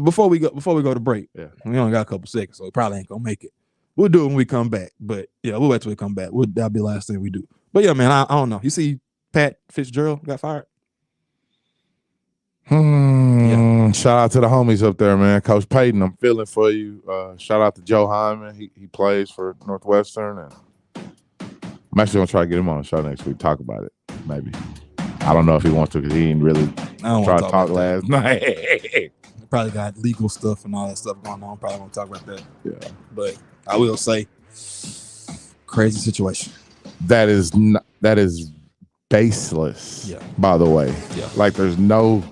Before we go to break, we only got a couple seconds, so we probably ain't gonna make it. We'll do it when we come back. But yeah, we'll wait till we come back. That'll be the last thing we do. But yeah, man, I don't know. You see Pat Fitzgerald got fired? Shout out to the homies up there, man. Coach Payton, I'm feeling for you. Shout out to Joe Hyman. He plays for Northwestern, and I'm actually gonna try to get him on the show next week. Talk about it, maybe. I don't know if he wants to because he didn't really try to talk last night. Probably got legal stuff and all that stuff going on. Probably won't talk about that. Yeah, but I will say, crazy situation. That is baseless. Yeah. By the way, yeah, like there's no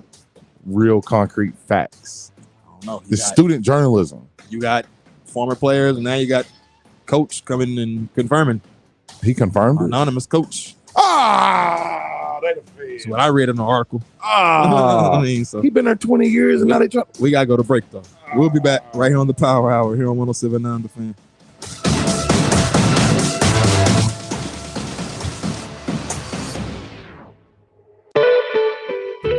real concrete facts. I don't know. It's student journalism. You got former players, and now you got coach coming and confirming. He confirmed it? Anonymous coach. That's what I read in the article. I mean, he been there 20 years, and now they try. We gotta go to break though. We'll be back right here on the Power Hour here on 107.9 The Fan.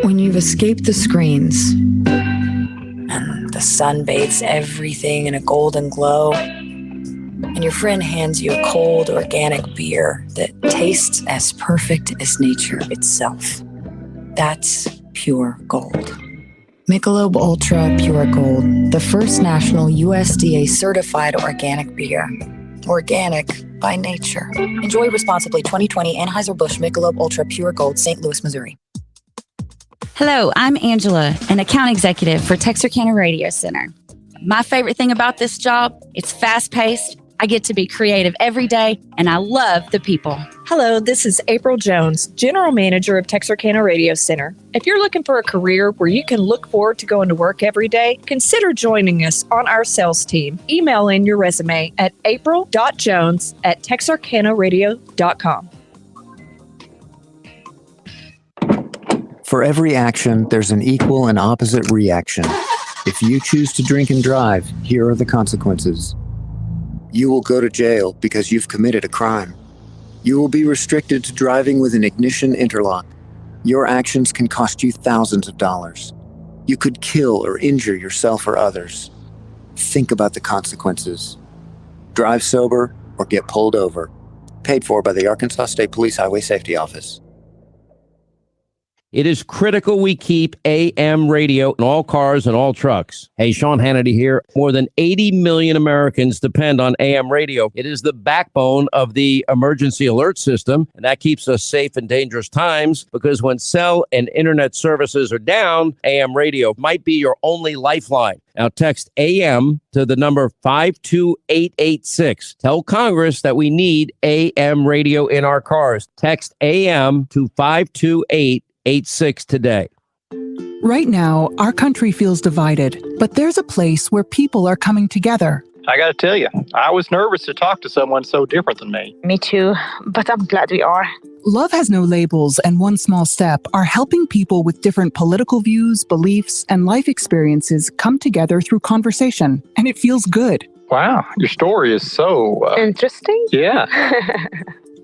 When you've escaped the screens and the sun bathes everything in a golden glow, and your friend hands you a cold organic beer that tastes as perfect as nature itself, that's pure gold. Michelob Ultra Pure Gold, the first national USDA certified organic beer. Organic by nature. Enjoy responsibly. 2020 Anheuser-Busch Michelob Ultra Pure Gold, St. Louis, Missouri. Hello, I'm Angela, an account executive for Texarkana Radio Center. My favorite thing about this job, it's fast-paced, I get to be creative every day, and I love the people. Hello, this is April Jones, General Manager of Texarkana Radio Center. If you're looking for a career where you can look forward to going to work every day, consider joining us on our sales team. Email in your resume at april.jones@texarkanaradio.com. For every action, there's an equal and opposite reaction. If you choose to drink and drive, here are the consequences. You will go to jail because you've committed a crime. You will be restricted to driving with an ignition interlock. Your actions can cost you thousands of dollars. You could kill or injure yourself or others. Think about the consequences. Drive sober or get pulled over. Paid for by the Arkansas State Police Highway Safety Office. It is critical we keep AM radio in all cars and all trucks. Hey, Sean Hannity here. More than 80 million Americans depend on AM radio. It is the backbone of the emergency alert system, and that keeps us safe in dangerous times because when cell and internet services are down, AM radio might be your only lifeline. Now text AM to the number 52886. Tell Congress that we need AM radio in our cars. Text AM to 52886 today. Right now, our country feels divided, but there's a place where people are coming together. I got to tell you, I was nervous to talk to someone so different than me. Me too, but I'm glad we are. Love Has No Labels and One Small Step are helping people with different political views, beliefs, and life experiences come together through conversation, and it feels good. Wow, your story is so... interesting? Yeah.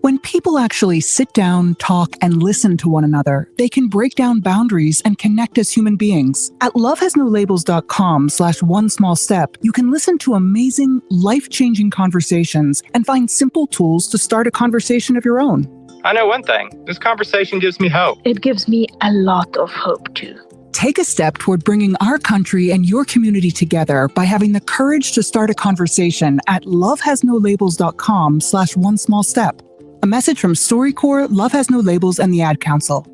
When people actually sit down, talk, and listen to one another, they can break down boundaries and connect as human beings. At lovehasnolabels.com/onesmallstep, you can listen to amazing, life-changing conversations and find simple tools to start a conversation of your own. I know one thing. This conversation gives me hope. It gives me a lot of hope, too. Take a step toward bringing our country and your community together by having the courage to start a conversation at lovehasnolabels.com/onesmallstep. A message from StoryCorps, Love Has No Labels, and the Ad Council.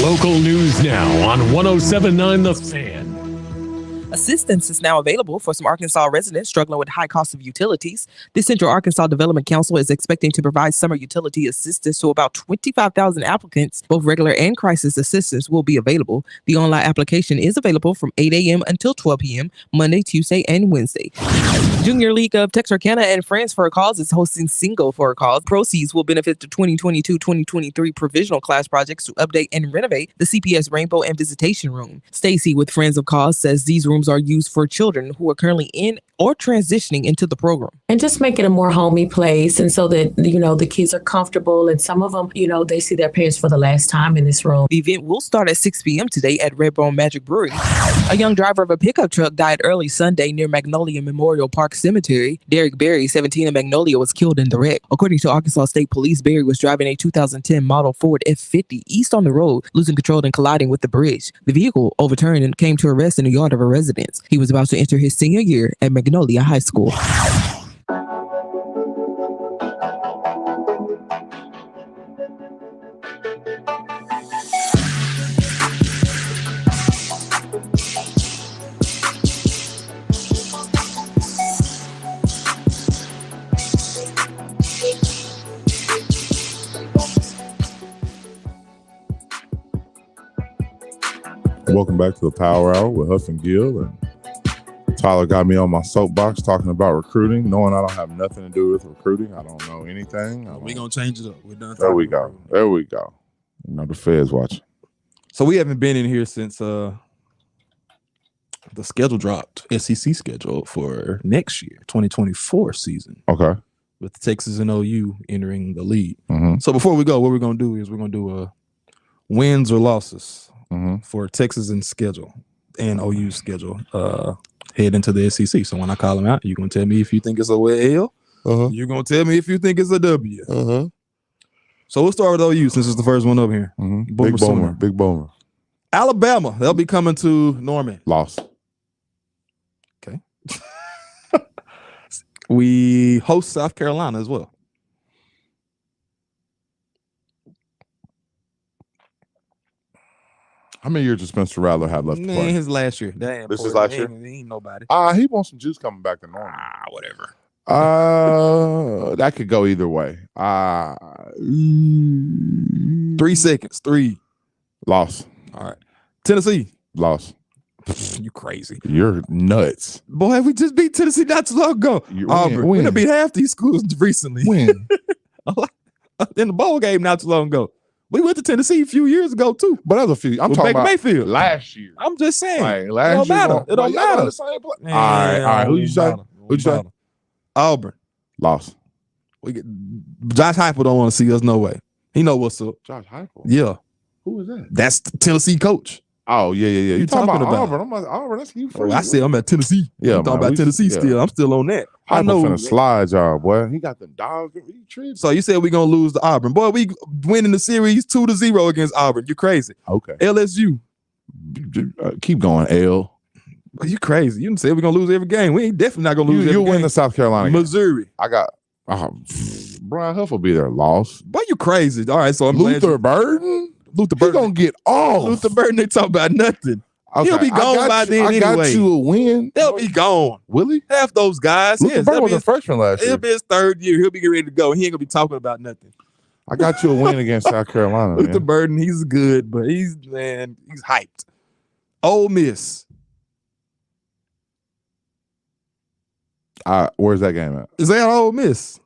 Local news now on 107.9 The Fan. Assistance is now available for some Arkansas residents struggling with high costs of utilities. The Central Arkansas Development Council is expecting to provide summer utility assistance to about 25,000 applicants. Both regular and crisis assistance will be available. The online application is available from 8 a.m. until 12 p.m., Monday, Tuesday, and Wednesday. Junior League of Texarkana and Friends for a Cause is hosting Single for a Cause. Proceeds will benefit the 2022-2023 provisional class projects to update and renovate the CPS Rainbow and Visitation Room. Stacy with Friends of Cause says these rooms rooms are used for children who are currently in or transitioning into the program. And just make it a more homey place, and so that, the kids are comfortable, and some of them, they see their parents for the last time in this room. The event will start at 6 p.m. today at Redbone Magic Brewery. A young driver of a pickup truck died early Sunday near Magnolia Memorial Park Cemetery. Derek Berry, 17 of Magnolia, was killed in the wreck. According to Arkansas State Police, Berry was driving a 2010 model Ford F50 east on the road, losing control and colliding with the bridge. The vehicle overturned and came to a rest in the yard of a residence. He was about to enter his senior year at Magnolia High School. Welcome back to the Power Hour with Huff and Gill. And Tyler got me on my soapbox talking about recruiting, knowing I don't have nothing to do with recruiting. I don't know anything. We're going to change it up. We're done. There we go. There we go. The Fed's watching. So we haven't been in here since the schedule dropped, SEC schedule for next year, 2024 season. Okay. With Texas and OU entering the league. Mm-hmm. So before we go, what we're going to do is we're going to do wins or losses for Texas' schedule and OU's schedule head into the SEC. So when I call them out, you're going to tell me if you think it's a L. You're going to tell me if you think it's a W. So we'll start with OU since it's the first one up here. Big Boomer. Alabama, they'll be coming to Norman. Loss. Okay. We host South Carolina as well. How many years does Spencer Rattler have left to play? His last year. This is last year? He ain't nobody. He wants some juice coming back to Norman. Whatever. That could go either way. 3 seconds. 3. Loss. All right. Tennessee. Loss. You crazy. You're nuts. Boy, we just beat Tennessee not too long ago. Auburn. We done beat half these schools recently. When? In the bowl game not too long ago. We went to Tennessee a few years ago too. But that was a few. I'm talking about Mayfield last year. I'm just saying. Like, last year. It don't matter. All right. Who you say? Auburn. Loss. Josh Heupel don't want to see us. No way. He know what's up. Josh Heupel? Yeah. Who is that? That's the Tennessee coach. Oh, yeah. You talking about Auburn? I'm like, Auburn, that's you. I said I'm at Tennessee. Yeah, I'm talking about Tennessee still. I'm still on that. I know. Finna slide y'all, boy. He got the dog. So you said we're going to lose to Auburn. Boy, we winning the series 2-0 against Auburn. You crazy. Okay. LSU. Keep going, L. You crazy. You didn't say we're going to lose every game. We ain't definitely not going to lose every game. You'll win the South Carolina game. Missouri. I got Brian Huff will be there. Loss. Boy, you crazy. All right, so I'm Luther Burden? Luther Burden. He gonna get off. Luther Burden, they talk about nothing. Okay. He'll be gone by then anyway. I got you a win. They'll be gone. Will he? Half those guys. Luther Burden was a freshman last year. It'll be his third year. He'll be getting ready to go. He ain't going to be talking about nothing. I got you a win against South Carolina. Luther Burden, he's good, but he's hyped. Ole Miss. Where's that game at? Is that Ole Miss?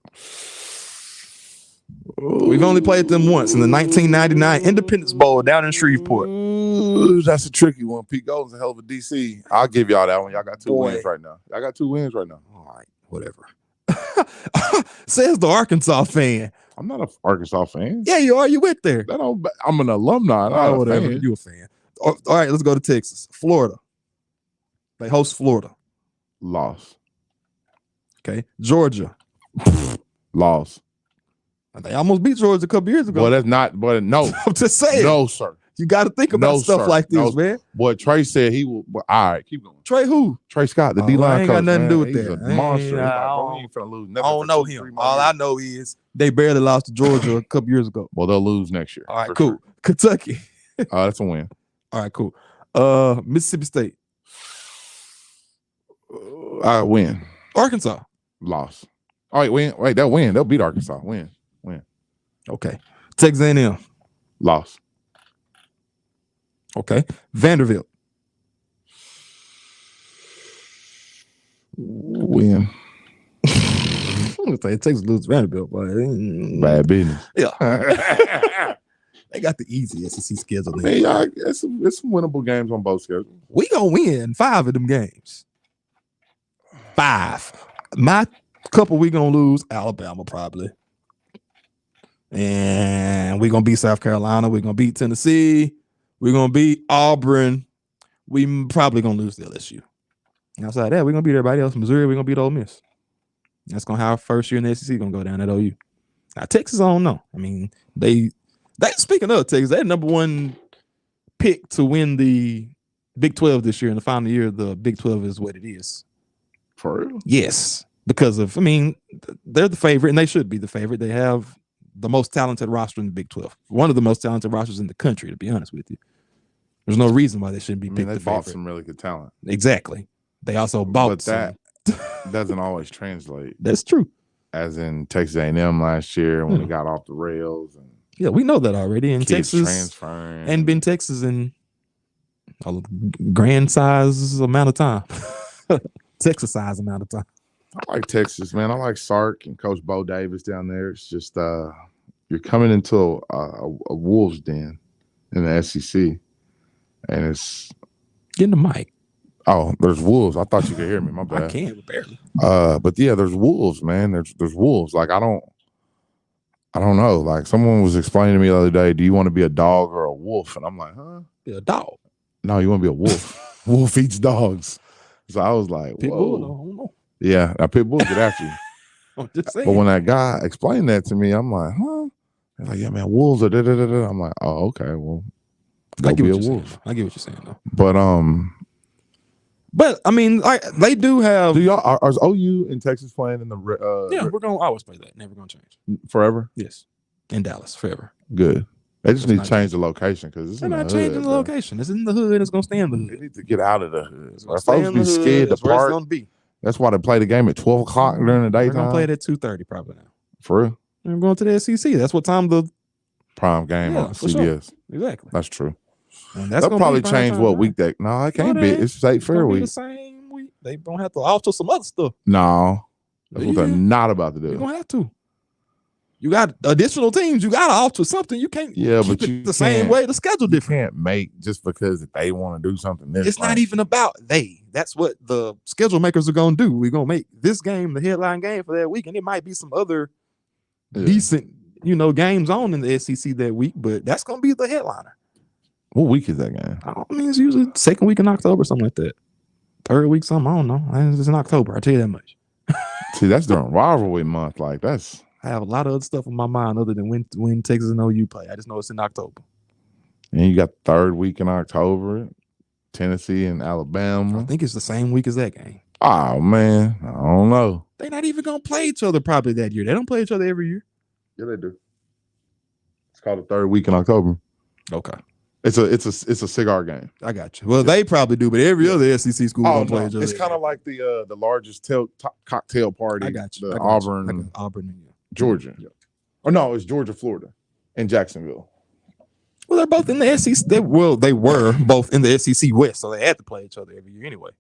We've only played them once in the 1999 Independence Bowl down in Shreveport. That's a tricky one. Pete Golden's a hell of a DC. I'll give y'all that one. Y'all got 2 wins right now. Y'all got 2 wins right now. All right, whatever. Says the Arkansas fan. I'm not an Arkansas fan. Yeah, you are. You went there. I'm an alumni. Not whatever. Fan. You a fan. All right, let's go to Texas. Florida. They host Florida. Loss. Okay. Georgia. Loss. They almost beat Georgia a couple years ago. Well, that's not, but no. I'm just saying. No, sir. You got to think about stuff like this, man. Boy, Trey said he will. All right, keep going. Trey who? Trey Scott, the D-line ain't coach. got nothing to do with He's that. A monster. I ain't finna lose. I don't know him. All I know is they barely lost to Georgia a couple years ago. Well, they'll lose next year. All right, cool. Sure. Kentucky. That's a win. All right, cool. Mississippi State. Win. Arkansas. Loss. All right, win. Wait, they'll win. They'll beat Arkansas. Win. Okay. Texas A&M. Loss. Okay. Vanderbilt. Win. Texas lose Vanderbilt, but bad business. Yeah. They got the easy SEC schedule. Man, y'all, it's some winnable games on both schedules. We gonna win 5 of them games. 5. My couple we gonna lose. Alabama probably. And we're gonna beat South Carolina. We're gonna beat Tennessee. We're gonna beat Auburn. We probably gonna lose to LSU. Outside that, we're gonna beat everybody else. Missouri, we're gonna beat Ole Miss. That's gonna how our first year in the SEC gonna go down at OU. Now Texas, I don't know. I mean, they speaking of Texas, they're number 1 pick to win the Big 12 this year. In the final year, the Big 12 is what it is. For real? Yes, because of they're the favorite, and they should be the favorite. They have the most talented roster in the Big 12. One of the most talented rosters in the country, to be honest with you. There's no reason why they shouldn't be picked. They the bought favorite. some really good talent. Exactly. They also bought but that doesn't always translate. That's true. As in Texas A&M last year when we got off the rails. And yeah, we know that already. In kids Texas, transferring. and been Texas in a grand size amount of time. Texas size amount of time. I like Texas, man. I like Sark and Coach Bo Davis down there. It's just you're coming into a wolf's den in the SEC, and it's getting the mic. Oh, there's wolves. I thought you could hear me. My bad. I can, but barely. But yeah, there's wolves, man. There's wolves. Like I don't know. Like someone was explaining to me the other day, do you want to be a dog or a wolf? And I'm like, huh? Be a dog. No, you want to be a wolf. Wolf eats dogs. So I was like, Pit whoa. bull, I don't know. Yeah, a pit bull get after you. I'm just saying. But when that guy explained that to me, I'm like, huh? They're like, yeah, man, wolves are da-da-da-da. I'm like, oh, okay, well, go be a wolf. I get what you're saying, though. But I mean, they do have. Do y'all are OU and Texas playing in the? Yeah, we're gonna always play that. Never gonna change. Forever. Yes, in Dallas forever. Good. They just need to change the location because it's They're in the not hood, changing the bro. location. It's in the hood. It's gonna stay in the They hood. need to get out of the hood. gonna Our stay folks in the be hood. scared to That's where it's park. gonna be. That's why they play the game at 12 o'clock during the We're daytime. gonna play it at 2:30 probably now. For real. We're going to the SEC. That's what time the Prime game on for CBS. Sure. Exactly. That's true. And that's They'll gonna probably be prime change time, what right? week that. No, it can't No, be. they ain't. It's State It's Fair gonna be week. the same week. They gonna have to alter some other stuff. No, that's what they're Yeah. not about to You're do. gonna have to. You got additional teams. You gotta alter something. You can't. Yeah, keep but it you the same can't- way. The schedule You different. can't make just because they want to do something different. It's not even about they. That's what the schedule makers are gonna do. We're gonna make this game the headline game for that week, and it might be some other decent, games on in the SEC that week, but that's gonna be the headliner. What week is that game? I mean, it's usually second week in October, something like that. Third week, something. I don't know. It's in October. I tell you that much. See, that's during rivalry month. Like that's. I have a lot of other stuff in my mind other than when Texas and OU play. I just know it's in October. And you got third week in October, Tennessee and Alabama. I think it's the same week as that game. Oh man, I don't know. They're not even gonna play each other probably that year. They don't play each other every year. Yeah, they do. It's called the third week in October. Okay. It's a cigar game. I got you. Well, they probably do, but every other SEC school don't play each other. It's kind of like the largest cocktail party. I got you. The I got you. Auburn, I got Auburn, yeah. Georgia. Or no, it's Georgia, Florida, and Jacksonville. Well, they're both in the SEC. They were both in the SEC West, so they had to play each other every year anyway.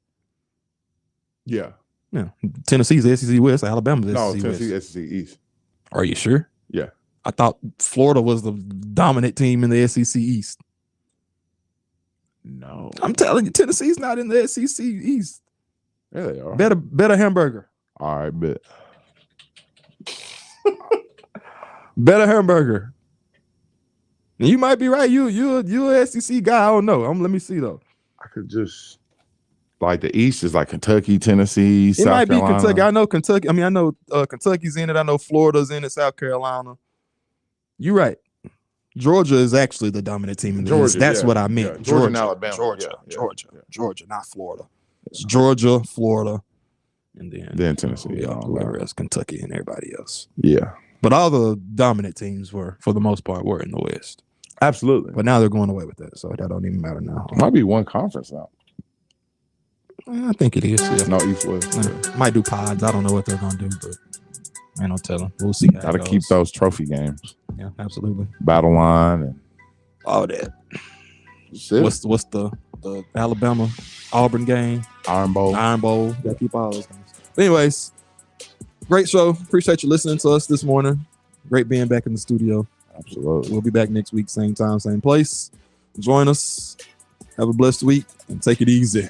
Yeah. Yeah. Tennessee's the SEC West. Alabama's the SEC Tennessee West. SEC East. Are you sure? Yeah. I thought Florida was the dominant team in the SEC East. No. I'm telling you, Tennessee's not in the SEC East. Yeah, they are. Better hamburger. All right, bet. Better hamburger. And you might be right. You're a SEC guy. I don't know. Let me see though. I could just like the East is like Kentucky, Tennessee, It South might be Carolina. Kentucky. I know Kentucky. I mean, I know Kentucky's in it. I know Florida's in it. South Carolina. You're right. Georgia is actually the dominant team in the East. That's what I meant. Yeah. Georgia and Alabama. Georgia, not Florida. It's Georgia, Florida, and then Tennessee. Whoever else, Kentucky, and everybody else. Yeah. But all the dominant teams were, for the most part, were in the West. Absolutely. But now they're going away with that, so that don't even matter now. Might be one conference now. I think it is. Yeah. No, East West. Might do pods. I don't know what they're gonna do, but ain't no telling. We'll see. How Gotta it keep goes. those trophy games. Yeah, absolutely. Battle line and All that. shit. What's the Alabama Auburn game? Iron Bowl. Iron Bowl. Gotta keep all those things. But anyways, great show. Appreciate you listening to us this morning. Great being back in the studio. Absolutely. We'll be back next week, same time, same place. Join us. Have a blessed week and take it easy.